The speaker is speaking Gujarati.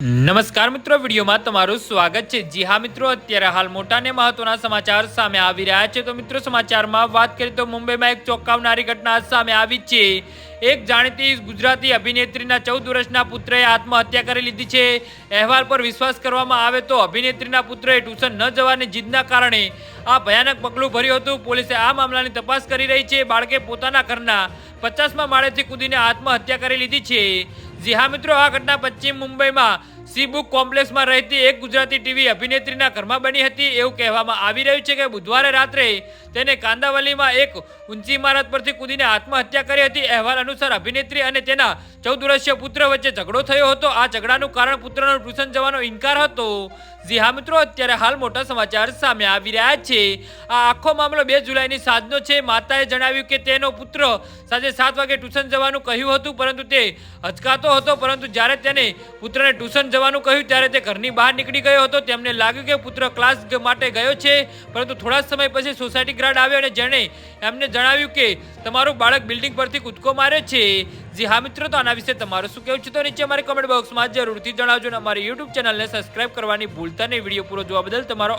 નમસ્કાર મિત્રો, વિડીયોમાં તમારું સ્વાગત છે। જી હા મિત્રો, અત્યારે હાલ મોટા ને મહત્વના સમાચાર સામે આવી રહ્યા છે। તો મિત્રો, સમાચારમાં વાત કરીએ તો મુંબઈમાં એક ચોંકાવનારી ઘટના સામે આવી છે। એક જાણીતી ગુજરાતી અભિનેત્રીના 14 વર્ષના પુત્રએ આત્મહત્યા કરી લીધી છે। અહેવાલ પર વિશ્વાસ કરવામાં આવે તો અભિનેત્રીના પુત્રએ ટ્યુશન ન જવાની જીદના કારણે આ ભયાનક પગલું ભર્યું હતું। પોલીસે આ મામલાની તપાસ કરી રહી છે। બાળકે પોતાના ઘરના 50મા માળેથી કૂદીને આત્મહત્યા કરી લીધી છે। જી હા મિત્રો, આ ઘટના પશ્ચિમ મુંબઈમાં સી બુક કોમ્પ્લેક્સમાં રહેતી એક ગુજરાતી ટીવી અભિનેત્રીના ઘરમાં બની હતી। એવું કહેવામાં આવી રહ્યું છે કે બુધવારે રાત્રે તેને કાંદાવલીમાં એક ઊંચી ઇમારત પરથી કૂદીને આત્મહત્યા કરી હતી। અહેવાલ અનુસાર અભિનેત્રી અને તેના 14 વર્ષીય પુત્ર વચ્ચે ઝઘડો થયો હતો। આ ઝઘડાનું કારણ પુત્રનો ટ્યુશન જવાનો ઇનકાર હતો। જી હા મિત્રો, અત્યારે હાલ મોટા સમાચાર સામે આવી રહ્યા છે। આ આખો મામલો 2 જુલાઈની સાંજનો છે। માતાએ જણાવ્યું કે તેનો પુત્ર સાંજે 7 વાગે ટ્યુશન જવાનું કહ્યું હતું, પરંતુ તે હચકાતો હતો। પરંતુ જ્યારે તેને પુત્રને ટ્યુશન જવાનું કહ્યું ત્યારે તે ઘરની બહાર નીકળી ગયો હતો। તેમને લાગ્યું કે પુત્ર ક્લાસ માટે ગયો છે, પરંતુ થોડા સમય પછી સોસાયટી ગાર્ડ આવ્યો અને જેણે એમને જણાવ્યું કે તમારું બાળક બિલ્ડિંગ પરથી કૂદકો માર્યો છે। જી હા મિત્રો, તો આના વિશે તમારું શું કહેવું છે તો નીચે અમારી કમેન્ટ બોક્સમાં જરૂરથી જણાવજો અને અમારી યુટ્યુબ ચેનલને સબસ્ક્રાઇબ કરવાની ભૂલતા નહીં। વિડીયો પૂરો જોવા બદલ તમારો